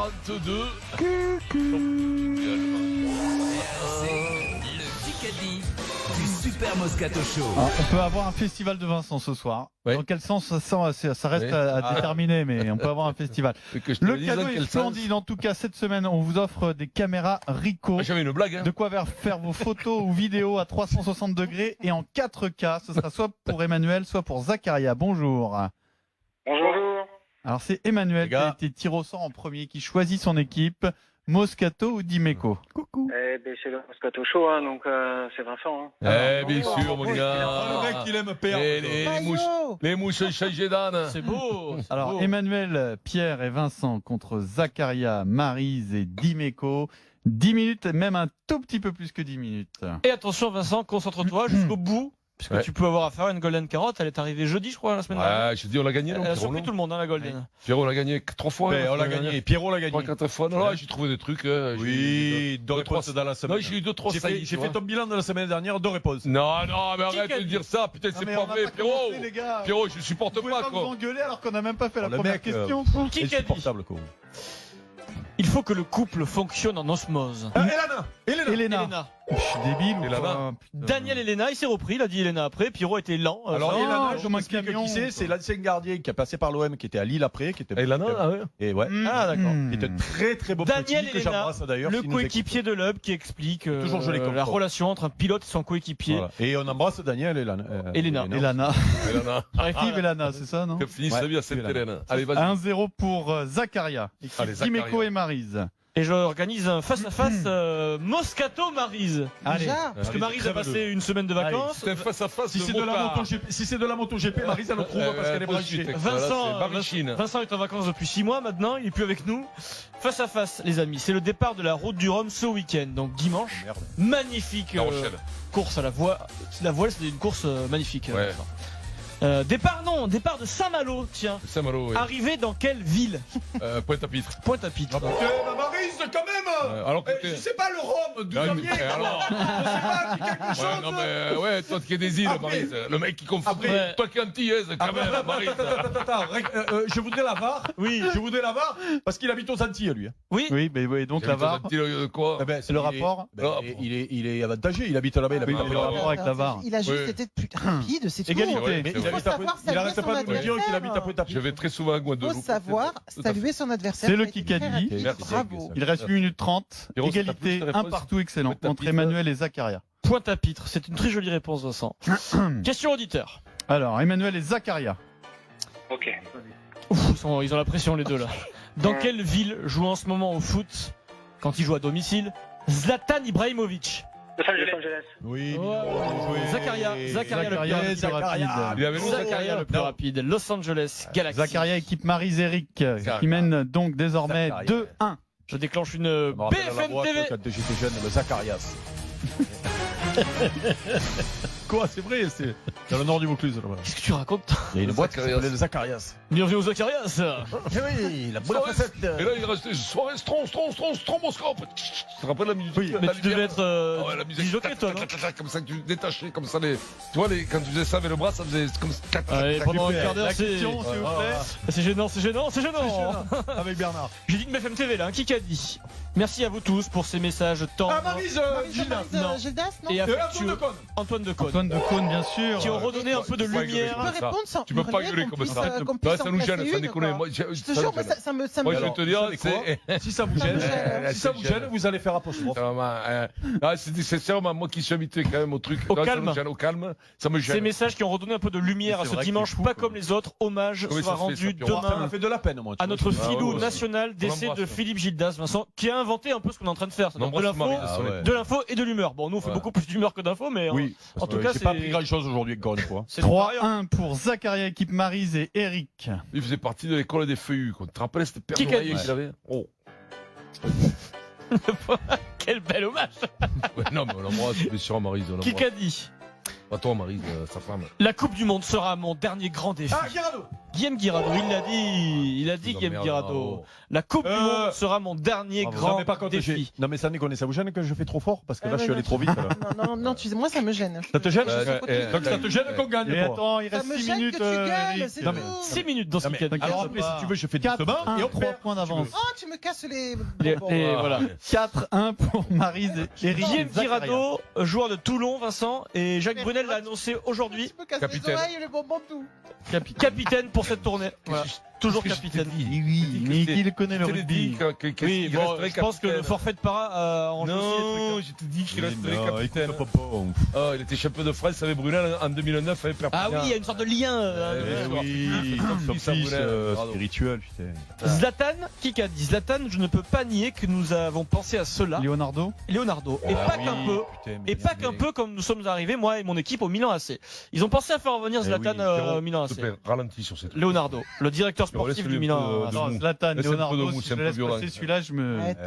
42. Le Kikadi du Super Moscato Show. Alors, on peut avoir un festival de Vincent ce soir. Ouais. Dans quel sens ça reste Ouais. à déterminer, mais on peut avoir un festival. Que je te Le dise cadeau dans est quel sens. splendide. En tout cas, cette semaine, on vous offre des caméras Ricoh. J'avais une blague. Hein. De quoi faire vos photos ou vidéos à 360 degrés et en 4K. Ce sera soit pour Emmanuel, soit pour Zacharia. Bonjour. Bonjour. Alors c'est Emmanuel Les qui a gars. été tiré au sort en premier, qui choisit son équipe. Moscato ou Dimeco. Coucou. Eh ben, c'est le Moscato Show, hein, donc c'est Vincent. Hein. Bien sûr, mon gars. Le mec, il aime perdre. Les mouches ont changé d'âne. C'est beau. c'est Alors beau. Emmanuel, Pierre et Vincent contre Zacharia, Maryse et Dimeco. 10 minutes, même un tout petit peu plus que 10 minutes. Et attention, Vincent, concentre-toi jusqu'au bout. Parce que Ouais. tu peux avoir affaire à une Golden Carotte. Elle est arrivée jeudi, je crois, la semaine dernière. Ouais, je dis, on l'a gagné, non, Elle a Pierrot, surpris non tout le monde, hein, la Golden. Pierrot, on l'a gagné 3 fois. Ben, hein, on l'a la gagné. Pierrot l'a 3-4 fois. Non, là, j'ai trouvé des trucs. J'ai Oui, eu deux réponses dans la semaine. Non, j'ai eu 2-3 saillies. J'ai fait ton bilan de la semaine dernière, deux réponses. Non, non, mais Qui arrête a de dit dire ça. Putain, c'est pas vrai, Pierrot. les gars. Pierrot, je supporte Vous pouvez pas, pas vous quoi. engueuler alors qu'on n'a même pas fait la Le première mec, question. Qui a dit Insupportable, quoi. Il faut que le couple fonctionne en osmose. Elena. Je suis débile ou Elena. pas Putain. Daniel Elena, il s'est repris, il a dit Elena après. Pierrot était lent. Alors, non, Elena, je comme un m'explique camion. qui c'est l'ancien gardien qui a passé par l'OM, qui était à Lille après, qui était. Elena, ah ouais. Et ouais. Ah, d'accord. Mmh. Qui était très très beau Daniel petit, que Elena, j'embrasse d'ailleurs. le s'il nous coéquipier de l'UB qui explique Toujours gelé comme la ça. relation entre un pilote et son écoute. coéquipier. Voilà. Et on embrasse Daniel et Elena. Elena. Elena. Elena. Yves Elena, c'est ça, non Que finisse Ouais, sa vie à cette Elena. Hélène. Allez, vas-y. 1-0 pour Zacharia. Allez, Dimeco Zacharia. et Maryse. Et j'organise un face-à-face Moscato-Maryse. Allez. Parce que Maryse a passé une semaine de vacances. C'est un face-à-face Si de c'est de la motard. MotoGP, si c'est de la MotoGP, Maryse elle le trouve parce qu'elle est branchée. Vincent est en vacances depuis 6 mois maintenant, il est plus avec nous. Face à face, les amis, c'est le départ de la route du Rhum ce week-end, donc dimanche. Merde. Magnifique La Rochelle. course à la voile. La voile, c'est une course magnifique. Ouais. Vincent. Départ de Saint-Malo, tiens. Saint-Malo, oui. Arrivé dans quelle ville? Pointe-à-Pitre. Pointe-à-Pitre. Putain, la Maryse quand même. Alors, écoutez. C'est pas le Rhum du Non, Xavier. mais alors. Je sais pas, dis quelque Ouais, chose. non, mais ouais, toi qui es des îles, Après- Maryse. Le mec qui confond. Après- Toi qui es antillaise, quand même, Maryse. Je voudrais la VAR. Oui. Je voudrais la VAR parce qu'il habite aux Antilles, lui. Oui. Oui, mais oui, donc la VAR. Quoi Eh ben, C'est le rapport. Il est avantagé, il habite là-bas, il habite Oui, mais le rapport avec la VAR. Il a juste Oui. été plus rapide, c'est tout. Égalité. Ouais, Mais c'est il vrai. habite à savoir il saluer arrête son pas de nous dire qu'il habite à Pointe-à-Pitre. Je vais très souvent à Il Guadeloupe. faut savoir Tout à fait. saluer son adversaire. C'est le qui a été Kikadi. très rapide. Merci. Bravo. Il reste 1 minute 30. Pierrot, ça t'a plu, Égalité, cette un réponse partout excellent Pointe-à-Pitre. entre Emmanuel et Zacharia. Pointe-à-Pitre, c'est une très jolie réponse, Vincent. Question auditeur. Alors, Emmanuel et Zacharia. Ok. Ouf, ils ont la pression les deux là. Dans quelle ville joue en ce moment au foot, quand il joue à domicile, Zlatan Ibrahimovic? Los Angeles. Oui, Zacharia le plus Zacharia, rapide. c'est rapide. Il avait Zacharia le plus Non. rapide. Los Angeles Galaxy. Zacharia équipe Maryse-Eric qui mène donc désormais Zacharia. 2-1. Je déclenche une BFM TV. Quand j'étais jeune, le Zacharias. Quoi, c'est vrai, c'est dans le nord du Vaucluse. Là-bas. Qu'est-ce que tu racontes? Il y a une Le boîte qui Zacharias. s'appelait le Zacharias. Bienvenue aux Zacharias. Eh oui, la bonne Soirée. facette. Et là, il restait soirée stromboscope. Tu te rappelles la musique? Oui, Mais la tu devais lumière. être Ah ouais, la musique. disjockey, toi, non? Comme ça que tu détachais, comme ça les. Tu vois, quand tu faisais ça avec le bras, ça faisait comme ça. Allez, pendant un quart d'heure, La c'est question, s'il vous plaît. c'est gênant, c'est gênant, c'est gênant. Avec Bernard. J'ai dit une BFM TV là, qui a dit? Merci à vous tous pour ces messages tendres Maryse, Gilles. Non. Gildas, non et Antoine affectueux. de Cône. Antoine de Cône. Antoine de Cône, bien sûr. Qui ont redonné un peu de Tu peux pas lumière. Tu peux ça. répondre sans Tu peux pas hurler, gueuler qu'on comme puisse, ça. qu'on puisse Ouais, ça en nous placer gêne, ça une, déconne. quoi. Moi, Je te jure, moi, ça me Moi, je vais gêne. te dire, vous savez c'est. Si ça vous Ça me gêne, gêne. si ça vous gêne, vous allez faire apostrophe. C'est vraiment moi qui suis habitué quand même au truc. Au Non, ça calme. me gêne, au calme, ça me Ces gêne. messages qui ont redonné un peu de lumière à C'est ce vrai que dimanche, c'est fou, pas quoi. comme les autres. Hommage Comment sera ça se fait, rendu ça, Pierrot Ça m'a demain fait de la peine, moi. à notre Ah, filou ouais, national on décès l'embrasse, de ouais. Philippe Gildas, Vincent, qui a inventé un peu ce qu'on est en train de faire. On C'est-à-dire de embrasse l'info, Marie, Ah ouais. de l'info et de l'humeur. Bon, nous on fait Ouais. beaucoup plus d'humeur que d'info, mais Oui. en tout cas, j'ai pas c'est- appris grand-chose aujourd'hui, encore une fois. c'est pareil, hein. 3-1 pour Zacharia équipe Maryse et Eric. Il faisait partie de l'école des feuillus. Tu te rappelles cette paire Qui d'oreillers gagne qu'il avait? Oh. Quel bel hommage. Ouais, non, mais on l'embrasse, bien sûr, Maryse. on Qui l'embrasse. a dit? Pas toi, Maryse, sa femme. La Coupe du Monde sera mon dernier grand défi. Ah, Girado. Guillaume Guirado, il a dit Guillaume Guirado. La Coupe du Monde sera mon dernier grand mais par contre, défi. non mais ça déconne, ça vous gêne que je fais trop fort parce que là je suis allé trop vite. Là. Non, moi ça me gêne. Ça te gêne Donc ça te gêne qu'on gagne. Et toi. attends, il Ça reste me 6 gêne minutes. que tu gagnes, Eric. c'est Non, mais tout. 6 minutes dans ce Non, mais week-end. alors après, si tu veux, je fais 4, 10 et on 3 perd. points d'avance. Oh, tu me casses les. Et voilà. 4-1 pour Maryse et Eric. Guillaume Zakaria. Guirado, joueur de Toulon, Vincent, et Jacques Brunel l'a annoncé aujourd'hui, Tu me casses Capitaine. les oreilles et les bonbons tout. capitaine pour cette tournée. Voilà. Toujours capitaine. Oui, mais il connaît le rugby. Oui, bon, je pense que le forfait de para a enjoué Non, aussi je te dis qu'il Mais resterait non, capitaine. écoute, papa. Oh, il était champion de France avec Brunel en 2009 avec Perpignan. Ah oui, il y a une sorte de lien. Oui, Son son fils Brunel. spirituel, putain. Zlatan, qui a dit Zlatan, je ne peux pas nier que nous avons pensé à cela. Leonardo. Leonardo. Et pas qu'un peu. Et pas qu'un peu comme nous sommes arrivés, moi et mon équipe, au Milan AC. ils ont pensé à faire revenir Zlatan au Milan S'il te AC. plaît, ralentis sur cette. Leonardo, le directeur sportif laisse-le du un Milan peu, AC. Non, Zlatan, Laisse un peu de Leonardo, mousse, si c'est je un peu laisse violent. passer celui-là, je me. Arrête.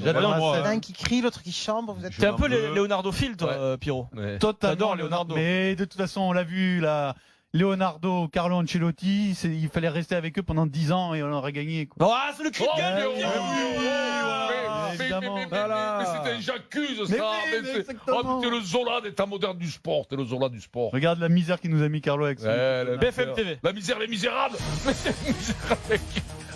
J'adore moi, ça. L'un qui crie, l'autre qui chambre. Vous êtes. T'es un peu veux. Leonardo Phil, toi, Pierrot. Ouais. Totalement J'adore Leonardo. Mais de toute façon, on l'a vu là. Leonardo, Carlo Ancelotti, il fallait rester avec eux pendant 10 ans et on aurait gagné. Quoi. Oh, c'est le cri de gueule, mais Pierrot. évidemment. Mais c'était j'accuse Mais ça. oui, mais exactement. Oh, t'es le Zola des temps modernes du sport. T'es le Zola du sport. Regarde la misère qu'il nous a mis Carlo avec ça. Ouais, la BFM misère. TV. La misère, les misérables. Mais c'est misérable, mec.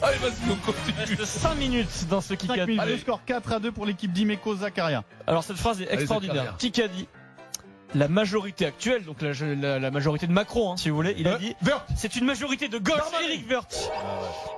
Allez, vas-y, on Il continue. reste 5 minutes dans ce 5 Kikadi. minutes, Allez. le score 4-2 pour l'équipe d'Imeco Zakaria. Alors cette phrase est Allez, extraordinaire. Zakaria. Kikadi, la majorité actuelle, donc la majorité de Macron, hein, si vous voulez, il a dit c'est une majorité de gauche. Eric Woerth.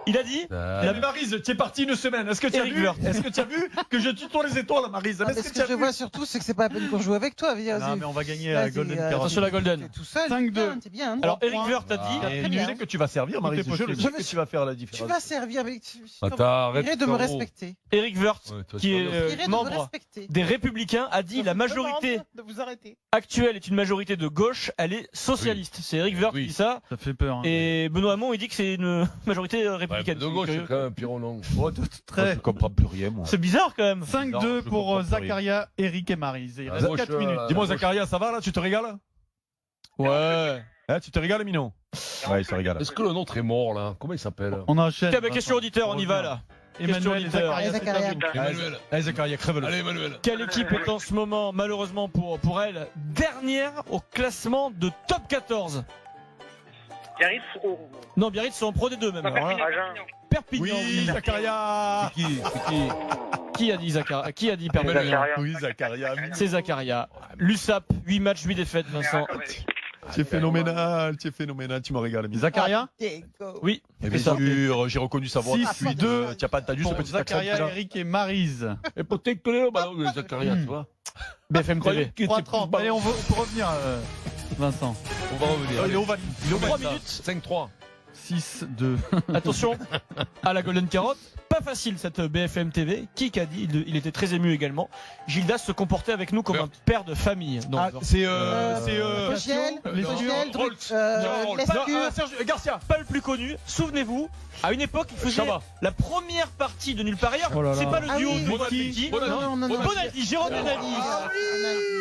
Il a dit La Maryse, tu es parti une semaine. Est-ce que tu as Eric vu Woerth. Est-ce que tu as vu que je tutoie les étoiles, Maryse? Ah, mais Est-ce ce que tu as que je vu vois surtout, c'est que c'est pas la peine qu'on joue avec toi. Non, mais on va gagner à Vas-y, Golden euh, Carotte. attention la Golden. T'es tout seul. 5-2. C'est bien. Alors Eric points. Woerth a dit Très Tu bien. sais que tu vas servir, Maryse. Tout est Je le possible. sais que tu vas faire la Tu différence. vas servir avec. Attends, arrête. Dirais de me frérot. respecter. Eric Woerth, Ouais, toi, qui tu est vas Dirais de me membre respecter. des Républicains, a dit la majorité De vous arrêter. actuelle est une majorité de gauche, elle est socialiste. C'est Eric Woerth Oui. qui dit ça. Ça fait peur. Hein. Et Benoît Hamon, il dit que c'est une majorité Ouais, républicaine. de gauche, C'est c'est quand même Pierrot, non. Oh, très. Je comprends plus rien, moi. C'est bizarre quand même. 5-2 je pour comprends plus rien. Zakaria, Eric et Maryse. Il À reste gauche, 4 minutes. là. Dis-moi, gauche. Zakaria, ça va là? Tu te régales? Ouais. Hein, tu te régales, Minon? Ouais, il se régale. Est-ce que le nôtre est mort, là? Comment il s'appelle? On enchaîne. Tiens, bah, question auditeur, on y va là. Emmanuel et Question Zakaria, c'est Zakaria. à vous. Emmanuel. Allez, Zakaria, crève-le. Allez, Emmanuel. Quelle équipe est en ce moment, malheureusement pour elle, dernière au classement de top 14? Biarritz ou Non, Biarritz sont en Pro D2 même. Alors là, Agen. Perpignan. Oui, Zakaria. C'est qui? C'est qui? Qui a dit Zakaria? Qui a dit Perpignan? Zakaria. Oui, Zakaria. C'est Zakaria. L'USAP, 8 matchs, 8 défaites, Vincent. Tu es phénoménal, tu me régales, Minon. Zakaria Oui, Et c'est ça. bien sûr, j'ai reconnu sa voix. 6-2 Tu n'as pas entendu ce pour petit accent Zakaria, là? Eric et Maryse. Et peut-être que le ballon de Zakaria, tu vois. BFM TV. Croyez qu'il était 3-30. plus Allez, on peut revenir, Vincent. On va revenir. Il est au valide. Il est au 3 valide. minutes. 5-3. 6-2. Attention à la Golden Carotte. Pas facile cette BFM TV. Qui a dit il était très ému également. Gildas se comportait avec nous comme un père de famille. Donc, Ah, c'est Fogiel, les Fogiel, Holtz. Lescure. Serge Garcia. pas le plus connu. Souvenez-vous, à une époque, il faisait Chabat. la première partie de Nulle part ailleurs. Oh là là. C'est pas le Ah duo oui. Bonaldi. Bonaldi. Bonaldi, Jérôme Bonaldi.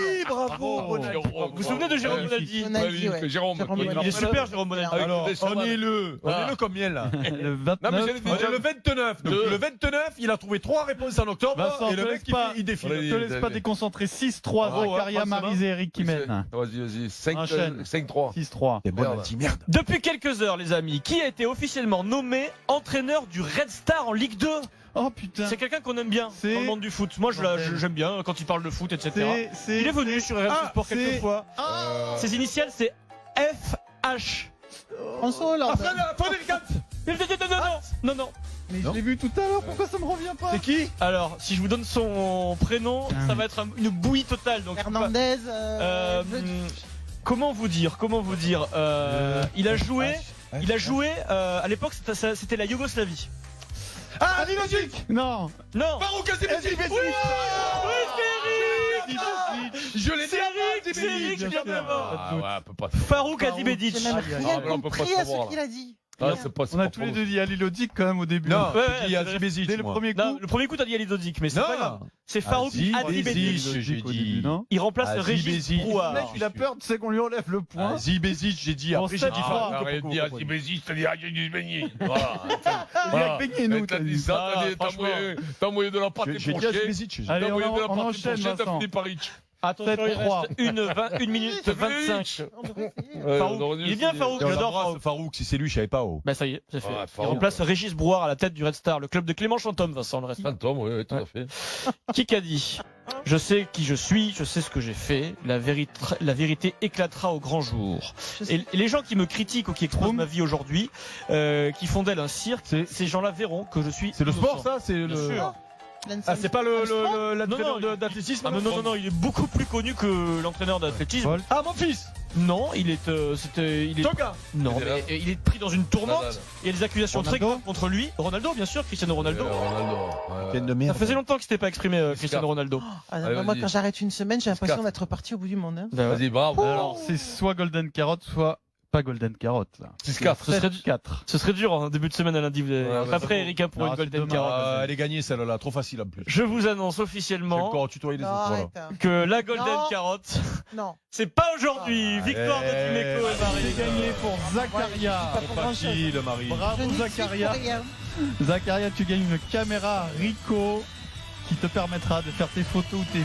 Oui, bravo. Bonaldi. Vous vous souvenez de Jérôme Bonaldi? Bonaldi, ouais. Jérôme. Jérôme Il est Bonaldi. super, Jérôme Bonaldi. Avec Alors, des on est le combien là? Le Non, mais 29. j'allais On dire. est le 29. Donc Deux. le 29, il a trouvé 3 réponses en octobre Vincent, et le te mec laisse pas. il défile. Allez. Ne te laisse pas déconcentrer. 6-3. Bravo, Zakaria, hein, Maryse et Eric qui mènent. Vas-y. 5, Enchaîne. 5-3. 6-3. C'est Merde. merde. Depuis quelques heures, les amis, qui a été officiellement nommé entraîneur du Red Star en Ligue 2? Oh putain. C'est quelqu'un qu'on aime bien C'est- dans le monde du foot. Moi, j'aime bien quand il parle de foot, etc. Il est venu sur RMC Ah, Sport quelques c'est- fois. Ses initiales, c'est FH. François Hollande. Frédéric Gantz. Non. Mais je l'ai vu tout à l'heure. Pourquoi ça me revient pas? C'est qui? Alors, si je vous donne son prénom, ça va être une bouillie totale. Donc, Hernandez. comment vous dire Il a joué. À l'époque, c'était la Yougoslavie. Ah, Milojic. Non. Non. Farouk Azizic. Oui, c'est Eric. Je l'ai dit C'est Eric, bien bien sûr. avant. Ah ouais, on peut pas. Farouk Azibedic. J'ai même Ah, rien on peut pas compris à savoir, ce qu'il a dit. Ah, c'est pas, On a tous les deux dit Halilhodzic quand même au début. Non, Ouais, j'ai dit ouais, Aziz Dès le moi. premier coup. Non, le premier coup, t'as dit Ali Dodik, mais c'est pas grave. C'est Farouk Aziz Adibézic. j'ai au dit. début, non Il remplace Aziz Régis Bézic. Le Brouard. mec, il a peur, tu sais qu'on lui enlève le point. Zibezic, j'ai dit. En Après, j'ai dit 7-3. Farouk. Arrête de dire pourquoi Azibézi, c'est-à-dire Agnès Beignet. Voilà. Il a baigné, nous, T'as t'as dit dit. ça, Ah, t'as franchement. t'as moyen de la pâte J'ai dit fourchée. Azibezic. Allez, T'as moyen de la on pâte enchaîne, fourchée, t'as Vincent. fini par Rich. Attention, il 7-3. reste 1 minute 25. Farouk. Il est bien Farouk, On j'adore l'embrasse, Farouk. Farouk, si c'est lui, je savais pas. Oh. Bah ça y est, c'est fait. Ouais, Il Farouk, remplace Régis Brouard à la tête du Red Star, le club de Clément Chantôme, Vincent, le reste. Fantôme, oui, tout à fait. Qui qu'a dit je sais qui je suis, je sais ce que j'ai fait, la vérité éclatera au grand jour. Et les gens qui me critiquent ou qui exposent ma vie aujourd'hui, qui font d'elle un cirque, ces gens-là verront que je suis C'est le sport, innocent. ça C'est Bien le. sûr. Ah, c'est pas l'entraîneur Non, d'athlétisme Ah, non, il est beaucoup plus connu que l'entraîneur d'athlétisme. Paul. Ah, mon fils Non, il est, il est, Toga non, Nadal. mais il est pris dans une tourmente. Nadal. Il y a des accusations très Ronaldo. graves contre lui. Ronaldo, bien sûr, Cristiano Ronaldo. Quelle de Ça merde. faisait longtemps qu'il s'était pas exprimé, Cristiano Ronaldo. Ah, non, Allez, moi, vas-y. quand j'arrête une semaine, j'ai l'impression Scarf. d'être reparti au bout du monde. Hein. Ben ouais. Vas-y, bravo. Alors, c'est soit Golden Carotte, soit pas Golden Carotte. Là. 6-4. Ce serait, 4. ce serait dur en début de semaine à lundi. Ouais, Après, ouais, Erika pour Non, une c'est Golden demain. Carotte. Ah, elle est gagnée celle-là, trop facile en plus. Je vous annonce J'ai officiellement encore tutoyé les Non, autres. Voilà. arrête. hein. que la Golden Non. Carotte, Non. c'est pas aujourd'hui. Victoire de Dimeco et C'est Marie. gagné pour Zakaria. Pas pour grand-chose. Facile, Marie. Je Bravo n'y suis Zakaria. pour rien. Zakaria, tu gagnes une caméra Ricoh qui te permettra de faire tes photos ou tes